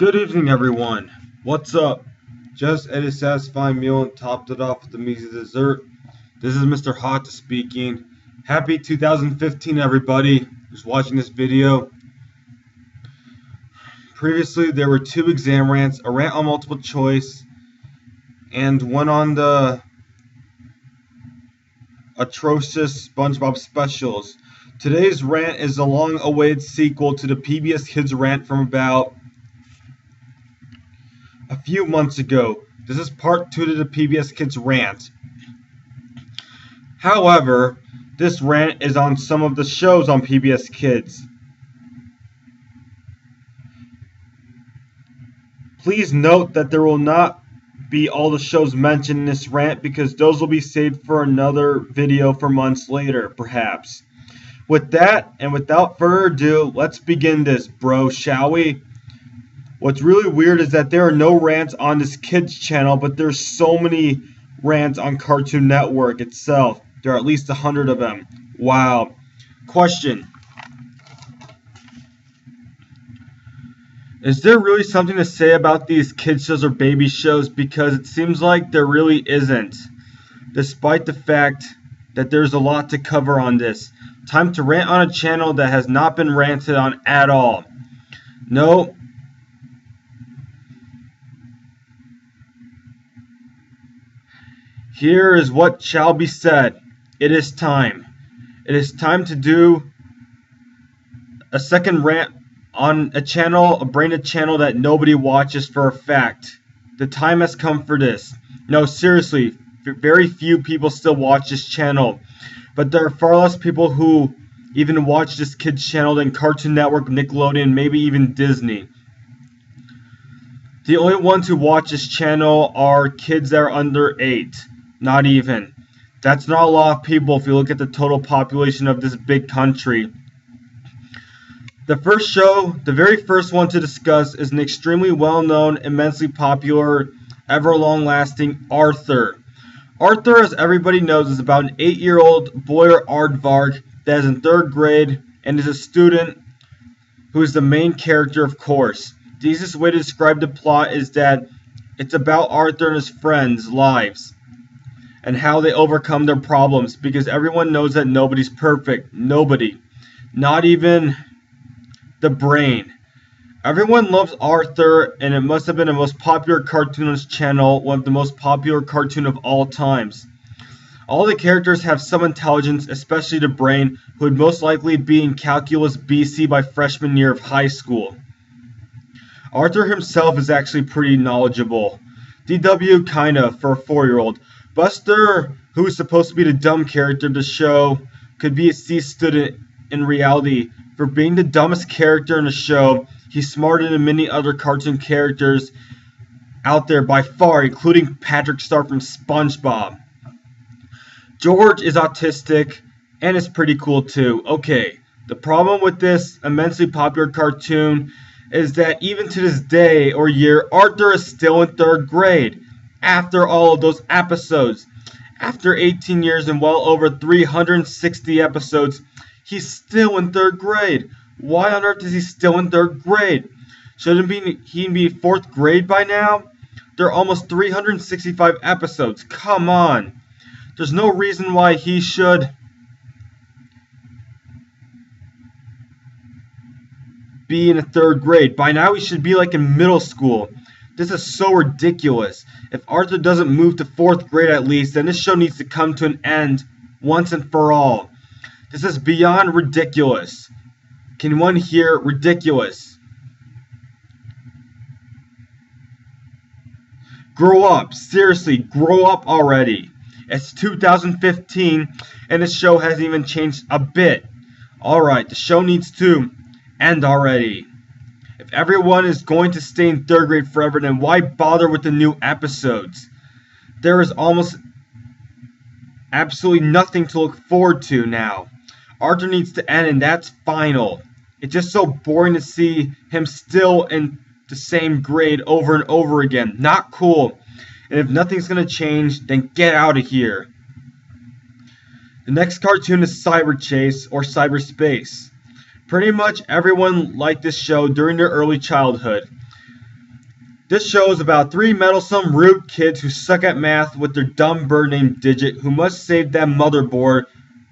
Good evening, everyone. What's up? Just ate a satisfying meal and topped it off with a measly dessert. This is Mr. Hot speaking. Happy 2015, everybody who's watching this video. Previously, there were two exam rants, a rant on multiple choice, and one on the atrocious SpongeBob specials. Today's rant is a long-awaited sequel to the PBS Kids rant from about a few months ago. This is part 2 to the PBS Kids rant. However, this rant is on some of the shows on PBS Kids. Please note that there will not be all the shows mentioned in this rant because those will be saved for another video for months later, perhaps. With that, and without further ado, let's begin this, bro, shall we? What's really weird is that there are no rants on this kids channel, but there's so many rants on Cartoon Network itself. There are at least 100 of them. Wow. Question. Is there really something to say about these kids shows or baby shows? Because it seems like there really isn't, despite the fact that there's a lot to cover on this. Time to rant on a channel that has not been ranted on at all. No. Here is what shall be said. It is time. It is time to do a second rant on a channel, a branded channel that nobody watches for a fact. The time has come for this. No, seriously, very few people still watch this channel. But there are far less people who even watch this kids channel than Cartoon Network, Nickelodeon, maybe even Disney. The only ones who watch this channel are kids that are under 8. Not even. That's not a lot of people if you look at the total population of this big country. The first show, the very first one to discuss, is an extremely well-known, immensely popular, ever long-lasting Arthur. Arthur, as everybody knows, is about an 8-year-old boy or aardvark that is in 3rd grade and is a student who is the main character, of course. The easiest way to describe the plot is that it's about Arthur and his friends' lives and how they overcome their problems, because everyone knows that nobody's perfect. Nobody. Not even the brain. Everyone loves Arthur, and it must have been the most popular cartoon on this channel, one of the most popular cartoon of all times. All the characters have some intelligence, especially the brain, who would most likely be in Calculus BC by freshman year of high school. Arthur himself is actually pretty knowledgeable. DW kinda for a 4-year-old. Buster, who is supposed to be the dumb character of the show, could be a C student in reality. For being the dumbest character in the show, he's smarter than many other cartoon characters out there by far, including Patrick Star from SpongeBob. George is autistic and is pretty cool too. Okay, the problem with this immensely popular cartoon is that even to this day or year, Arthur is still in 3rd grade. After all of those episodes, after 18 years and well over 360 episodes, he's still in 3rd grade. Why on earth is he still in 3rd grade? Shouldn't he be 4th grade by now? There are almost 365 episodes. Come on. There's no reason why he should be in a 3rd grade. By now he should be like in middle school. This is so ridiculous. If Arthur doesn't move to 4th grade at least, then this show needs to come to an end once and for all. This is beyond ridiculous. Can one hear ridiculous? Grow up. Seriously, grow up already. It's 2015 and this show hasn't even changed a bit. Alright, the show needs to end already. If everyone is going to stay in 3rd grade forever, then why bother with the new episodes? There is almost absolutely nothing to look forward to now. Arthur needs to end, and that's final. It's just so boring to see him still in the same grade over and over again. Not cool. And if nothing's going to change, then get out of here. The next cartoon is Cyber Chase or Cyberspace. Pretty much everyone liked this show during their early childhood. This show is about three meddlesome, rude kids who suck at math with their dumb bird named Digit, who must save that motherboard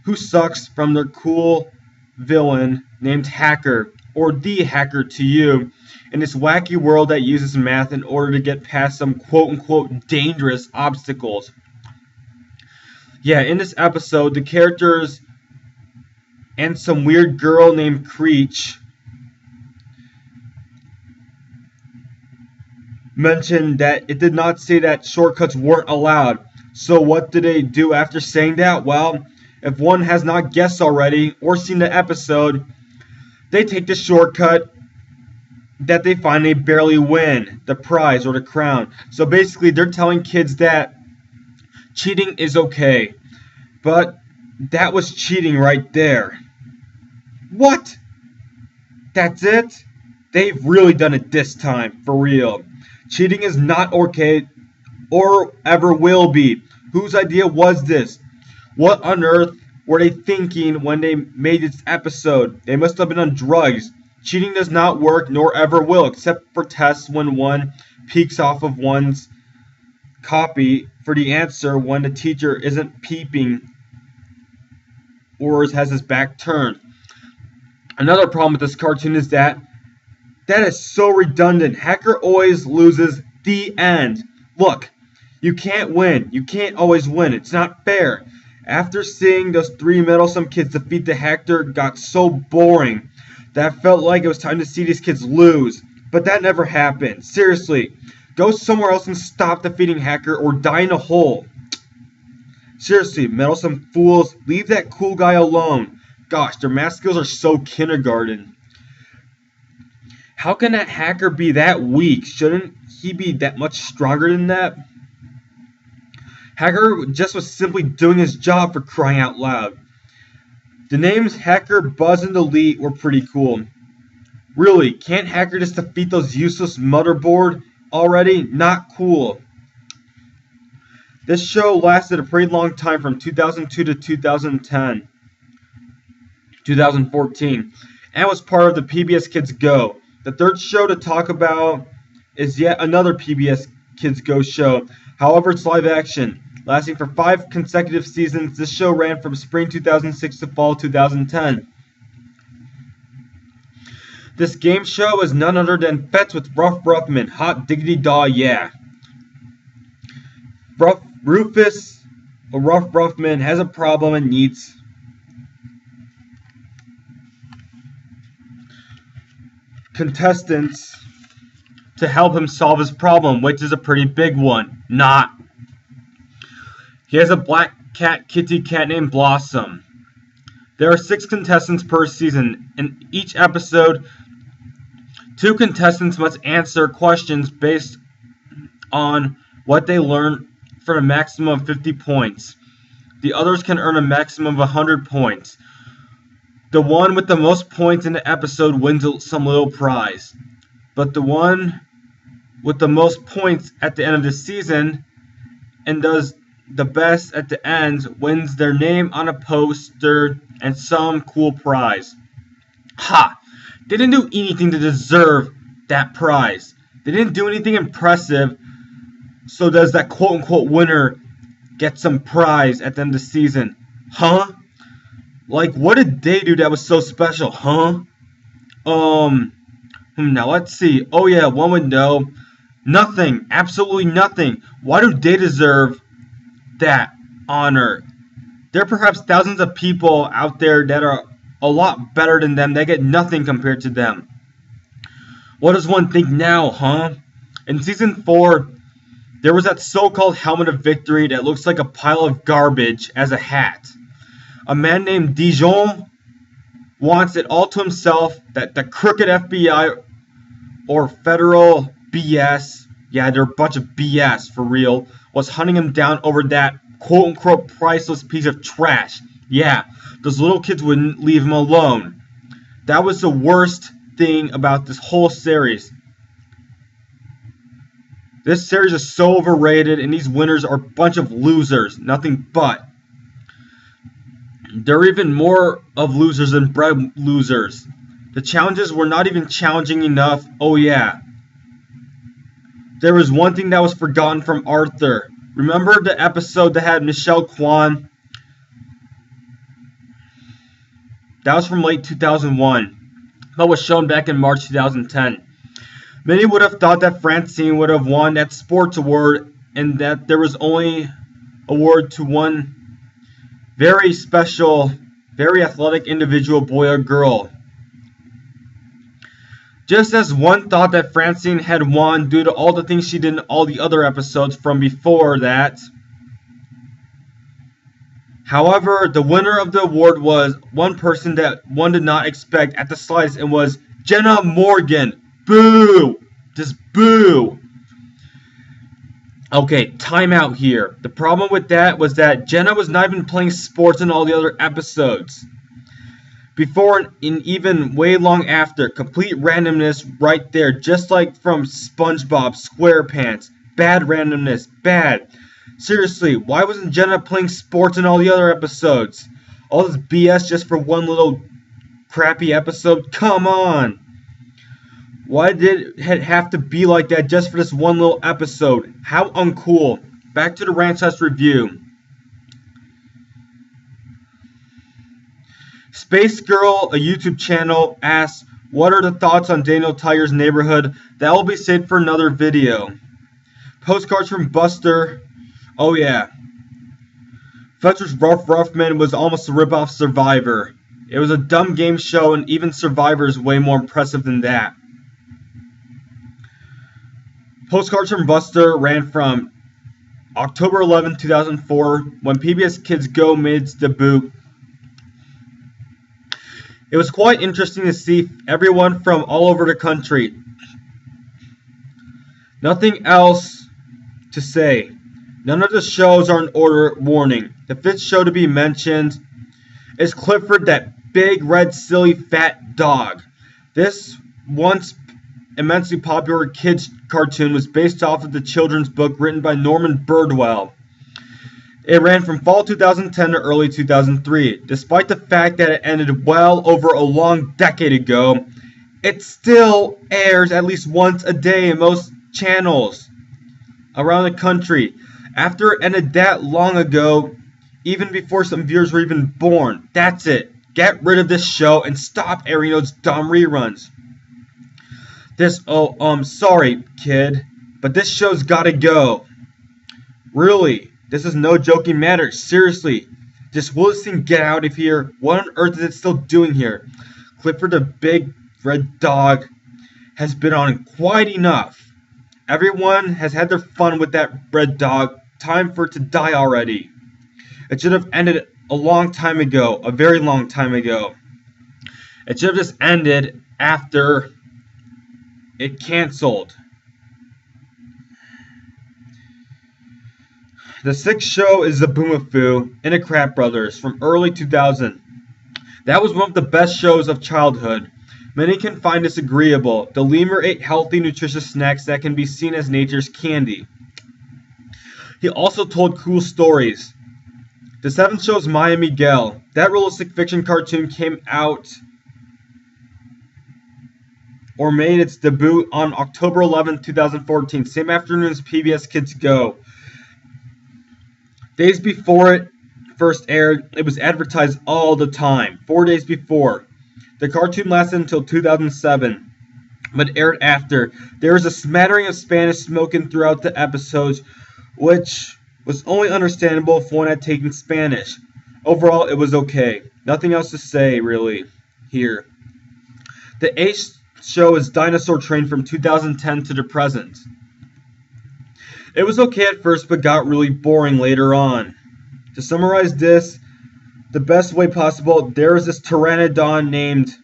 who sucks from their cool villain named Hacker, or the Hacker to you, in this wacky world that uses math in order to get past some quote-unquote dangerous obstacles. Yeah, in this episode, the characters and some weird girl named Creech mentioned that it did not say that shortcuts weren't allowed. So what did they do after saying that? Well, if one has not guessed already or seen the episode, they take the shortcut that they find they barely win, the prize or the crown. So basically they're telling kids that cheating is okay. But that was cheating right there. What? That's it? They've really done it this time, for real. Cheating is not okay, or ever will be. Whose idea was this? What on earth were they thinking when they made this episode? They must have been on drugs. Cheating does not work, nor ever will, except for tests when one peeks off of one's copy for the answer when the teacher isn't peeping or has his back turned. Another problem with this cartoon is that is so redundant. Hacker always loses the end. Look, you can't win. You can't always win. It's not fair. After seeing those three meddlesome kids defeat the Hacker got so boring that I felt like it was time to see these kids lose. But that never happened. Seriously, go somewhere else and stop defeating Hacker or die in a hole. Seriously, meddlesome fools, leave that cool guy alone. Gosh, their math skills are so kindergarten. How can that Hacker be that weak? Shouldn't he be that much stronger than that? Hacker just was simply doing his job, for crying out loud. The names Hacker, Buzz, and Elite were pretty cool. Really, can't Hacker just defeat those useless motherboard already? Not cool. This show lasted a pretty long time, from 2002 to 2014, and was part of the PBS Kids Go. The third show to talk about is yet another PBS Kids Go show. However, it's live action. Lasting for 5 consecutive seasons, this show ran from spring 2006 to fall 2010. This game show is none other than Fets with Ruff Ruffman. Hot diggity daw, yeah. Rufus, or Ruff Ruffman, has a problem and needs contestants to help him solve his problem, which is a pretty big one. Not. He has a black kitty cat named Blossom. There are 6 contestants per season. In each episode, 2 contestants must answer questions based on what they learn for a maximum of 50 points. The others can earn a maximum of 100 points. The one with the most points in the episode wins some little prize. But the one with the most points at the end of the season and does the best at the end wins their name on a poster and some cool prize. Ha! They didn't do anything to deserve that prize. They didn't do anything impressive, so does that quote-unquote winner get some prize at the end of the season? Huh? Like, what did they do that was so special? Huh? Now let's see. Oh yeah, one would know. Nothing. Absolutely nothing. Why do they deserve that honor? There are perhaps thousands of people out there that are a lot better than them. They get nothing compared to them. What does one think now, huh? In season 4, there was that so-called helmet of victory that looks like a pile of garbage as a hat. A man named Dijon wants it all to himself that the crooked FBI or federal BS, yeah, they're a bunch of BS for real, was hunting him down over that quote-unquote priceless piece of trash. Yeah, those little kids wouldn't leave him alone. That was the worst thing about this whole series. This series is so overrated, and these winners are a bunch of losers. Nothing but. They're even more of losers than bred losers. The challenges were not even challenging enough. Oh yeah. There was one thing that was forgotten from Arthur. Remember the episode that had Michelle Kwan? That was from late 2001, but was shown back in March 2010. Many would have thought that Francine would have won that sports award and that there was only award to one very special, very athletic individual, boy or girl. Just as one thought that Francine had won due to all the things she did in all the other episodes from before that. However, the winner of the award was one person that one did not expect at the slightest, and was Jenna Morgan. Boo! Just boo! Okay, time out here. The problem with that was that Jenna was not even playing sports in all the other episodes. Before and even way long after. Complete randomness right there. Just like from SpongeBob SquarePants. Bad randomness. Bad. Seriously, why wasn't Jenna playing sports in all the other episodes? All this BS just for one little crappy episode? Come on! Why did it have to be like that just for this one little episode? How uncool. Back to the Rant review. Space Girl, a YouTube channel, asks, what are the thoughts on Daniel Tiger's Neighborhood? That will be saved for another video. Postcards from Buster. Oh yeah. Fletcher's Ruffman was almost a rip-off Survivor. It was a dumb game show, and even Survivor is way more impressive than that. Postcards from Buster ran from October 11, 2004, when PBS Kids Go made its debut. It was quite interesting to see everyone from all over the country. Nothing else to say. None of the shows are in order. Warning. The fifth show to be mentioned is Clifford, that big, red, silly, fat dog. This once immensely popular kids cartoon was based off of the children's book written by Norman Birdwell. It ran from fall 2010 to early 2003. Despite the fact that it ended well over a long decade ago, it still airs at least once a day in most channels around the country. After it ended that long ago, even before some viewers were even born. That's it. Get rid of this show and stop airing those dumb reruns. Sorry, kid, but this show's gotta go. Really, this is no joking matter. Seriously, just will this thing get out of here? What on earth is it still doing here? Clifford the big red dog has been on quite enough. Everyone has had their fun with that red dog. Time for it to die already. It should have ended a long time ago. A very long time ago. It should have just ended after it canceled. The sixth show is The Boomafoo and the Crap Brothers from early 2000. That was one of the best shows of childhood. Many can find this agreeable. The lemur ate healthy, nutritious snacks that can be seen as nature's candy. He also told cool stories. The seventh show is Maya Miguel. That realistic fiction cartoon came out or made its debut on October 11, 2014, same afternoon as PBS Kids Go. Days before it first aired, it was advertised all the time, 4 days before. The cartoon lasted until 2007, but aired after. There was a smattering of Spanish spoken throughout the episodes, which was only understandable if one had taken Spanish. Overall, it was okay. Nothing else to say, really, here. The eighth show is Dinosaur Train from 2010 to the present. It was okay at first, but got really boring later on. To summarize this the best way possible, there was this pteranodon named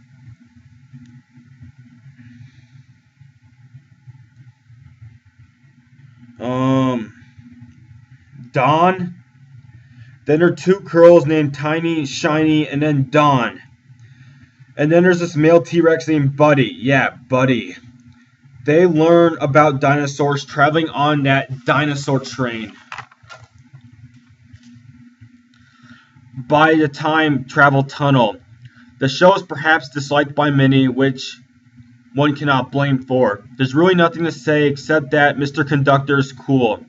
Don. Then there are two girls named Tiny, Shiny, and then Dawn. And then there's this male T-Rex named Buddy. Yeah, Buddy. They learn about dinosaurs traveling on that dinosaur train. By the time travel tunnel. The show is perhaps disliked by many, which one cannot blame for. There's really nothing to say except that Mr. Conductor is cool.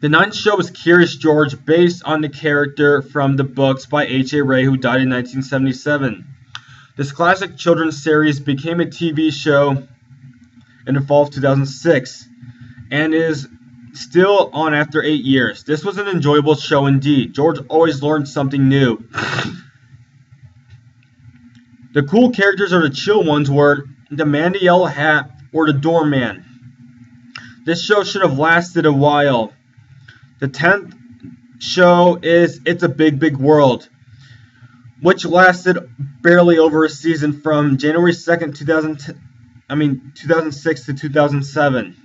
The ninth show was Curious George, based on the character from the books by H.A. Ray, who died in 1977. This classic children's series became a TV show in the fall of 2006 and is still on after 8 years. This was an enjoyable show indeed. George always learned something new. The cool characters or the chill ones were the man in the yellow hat or the doorman. This show should have lasted a while. The 10th show is It's a Big, Big World, which lasted barely over a season from January 2nd, 2006 to 2007.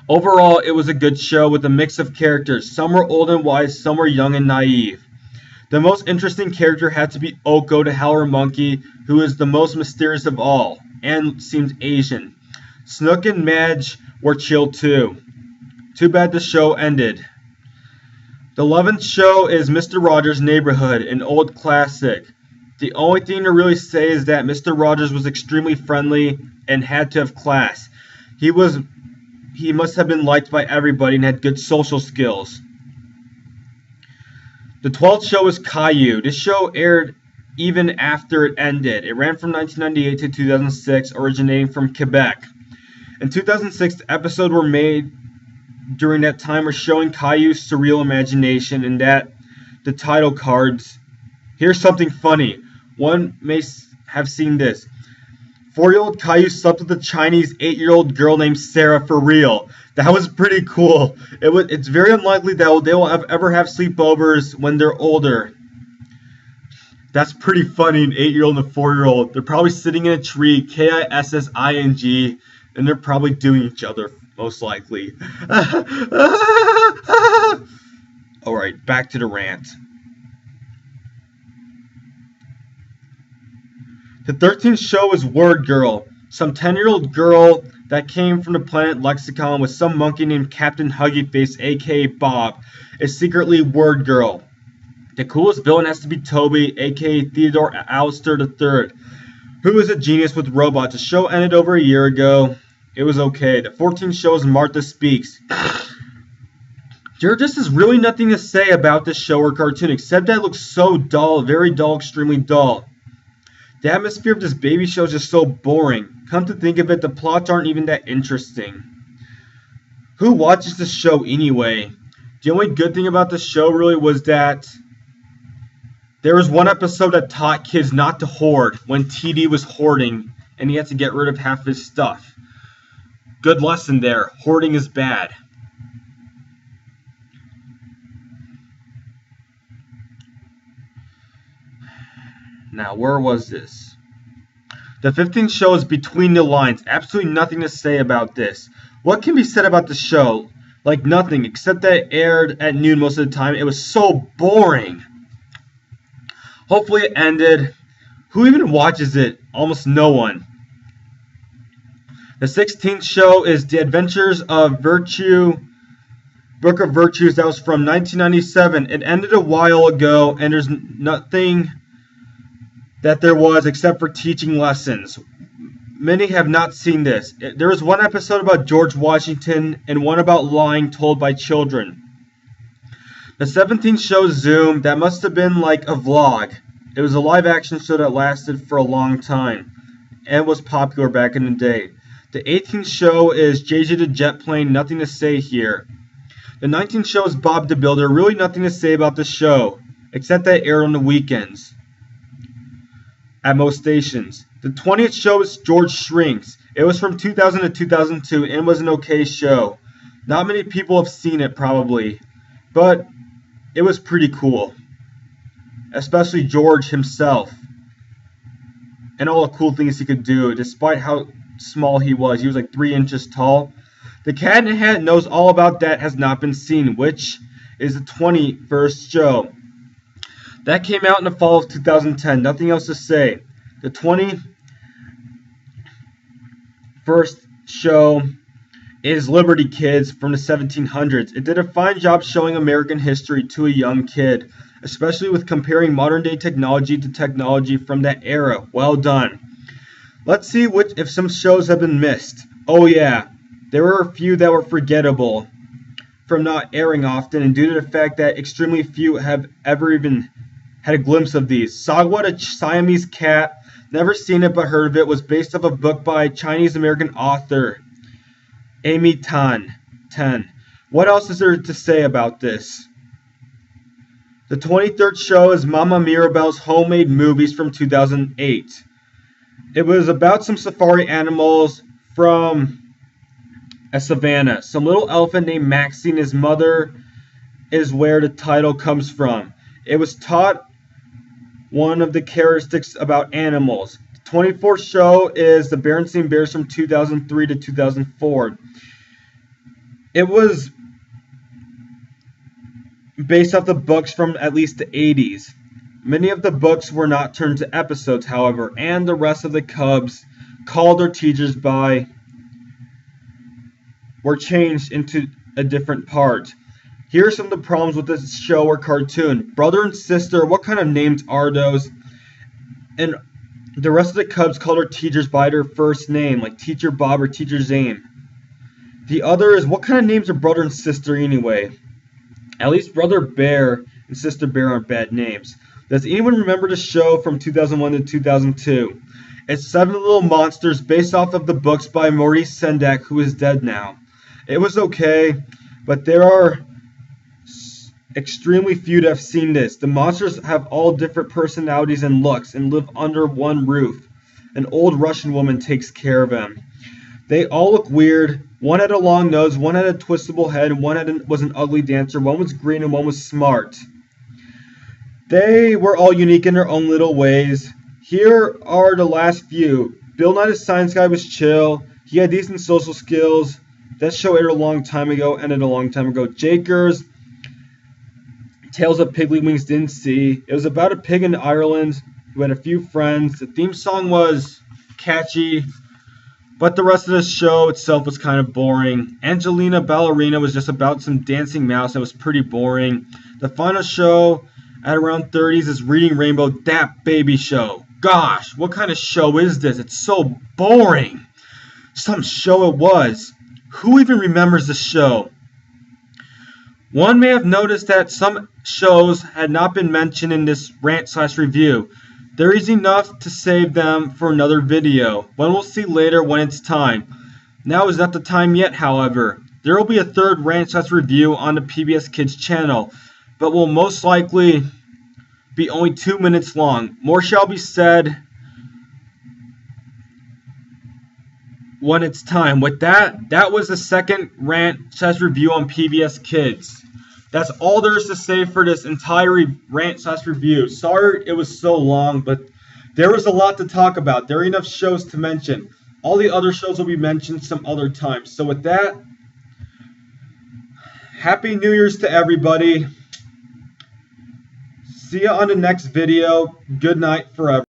Overall, it was a good show with a mix of characters. Some were old and wise, some were young and naive. The most interesting character had to be Oko, the Howler Monkey, who is the most mysterious of all, and seems Asian. Snook and Madge were chill too. Too bad the show ended. The 11th show is Mr. Rogers' Neighborhood, an old classic. The only thing to really say is that Mr. Rogers was extremely friendly and had to have class. He must have been liked by everybody and had good social skills. The 12th show is Caillou. This show aired even after it ended. It ran from 1998 to 2006, originating from Quebec. In 2006, the episodes were made during that time were showing Caillou's surreal imagination and that the title cards. Here's something funny. One may have seen this. 4-year-old Caillou slept with a Chinese 8-year-old girl named Sarah for real. That was pretty cool. It's very unlikely that they will ever have sleepovers when they're older. That's pretty funny, an 8-year-old and a 4-year-old. They're probably sitting in a tree, Kissing, and they're probably doing each other, most likely. Alright, back to the rant. The 13th show is Word Girl. Some 10-year-old girl that came from the planet Lexicon with some monkey named Captain Huggy Face, aka Bob, is secretly Word Girl. The coolest villain has to be Toby, aka Theodore Alistair III, who is a genius with robots. The show ended over a year ago. It was okay. The 14th show is Martha Speaks. There just is really nothing to say about this show or cartoon, except that it looks so dull, very dull, extremely dull. The atmosphere of this baby show is just so boring. Come to think of it, the plots aren't even that interesting. Who watches this show anyway? The only good thing about the show really was that there was one episode that taught kids not to hoard when TD was hoarding and he had to get rid of half his stuff. Good lesson there. Hoarding is bad. Now, where was this? The 15th show is Between the Lines. Absolutely nothing to say about this. What can be said about the show? Like nothing, except that it aired at noon most of the time. It was so boring. Hopefully it ended. Who even watches it? Almost no one. The 16th show is The Adventures of Virtue, Book of Virtues. That was from 1997. It ended a while ago, and there's nothing that there was except for teaching lessons. Many have not seen this. There was one episode about George Washington and one about lying told by children. The 17th show is Zoom. That must have been like a vlog. It was a live action show that lasted for a long time and was popular back in the day. The 18th show is JJ the Jet Plane. Nothing to say here. The 19th show is Bob the Builder. Really nothing to say about the show except that it aired on the weekends at most stations. The 20th show is George Shrinks. It was from 2000 to 2002 and was an okay show. Not many people have seen it probably, but it was pretty cool. Especially George himself. And all the cool things he could do, despite how small he was. He was like 3 inches tall. The Cat in the Hat Knows All About That has not been seen, which is the 21st show. That came out in the fall of 2010. Nothing else to say. The 21st show is Liberty Kids from the 1700s. It did a fine job showing American history to a young kid, especially with comparing modern day technology to technology from that era. Well done. Let's see if some shows have been missed. Oh yeah, there were a few that were forgettable from not airing often, and due to the fact that extremely few have ever even had a glimpse of these. Sagwa the Siamese Cat, never seen it but heard of it, was based off a book by Chinese-American author Amy Tan. What else is there to say about this? The 23rd show is Mama Mirabelle's Homemade Movies from 2008. It was about some safari animals from a savannah. Some little elephant named Maxie and his mother is where the title comes from. It was taught one of the characteristics about animals. The 24th show is the Berenstain Bears from 2003 to 2004. It was based off the books from at least the 80s. Many of the books were not turned to episodes, however, and the rest of the Cubs called their teachers by were changed into a different part. Here are some of the problems with this show or cartoon. Brother and sister, what kind of names are those? And the rest of the Cubs call their teachers by their first name, like Teacher Bob or Teacher Zane. The other is, what kind of names are brother and sister anyway? At least Brother Bear and Sister Bear aren't bad names. Does anyone remember the show from 2001 to 2002? It's 7 Little Monsters, based off of the books by Maurice Sendak, who is dead now. It was okay, but there are extremely few that have seen this. The monsters have all different personalities and looks and live under one roof. An old Russian woman takes care of them. They all look weird. One had a long nose, one had a twistable head, and one was an ugly dancer. One was green and one was smart. They were all unique in their own little ways. Here are the last few. Bill Nye the Science Guy was chill. He had decent social skills. That show aired a long time ago, ended a long time ago. Jakers, Tales of Piggly Wings didn't see. It was about a pig in Ireland who had a few friends. The theme song was catchy, but the rest of the show itself was kind of boring. Angelina Ballerina was just about some dancing mouse that was pretty boring. The final show at around 30s is Reading Rainbow, that baby show. Gosh, what kind of show is this? It's so boring. Some show it was. Who even remembers the show? One may have noticed that some shows had not been mentioned in this rant/review. There is enough to save them for another video. One we'll see later when it's time. Now is not the time yet, however. There will be a third rant/review on the PBS Kids channel, but will most likely be only 2 minutes long. More shall be said when it's time. With that was the second rant/review on PBS Kids. That's all there is to say for this entire rant/review. Sorry it was so long, but there was a lot to talk about. There are enough shows to mention. All the other shows will be mentioned some other time. So with that, Happy New Year's to everybody. See you on the next video. Good night forever.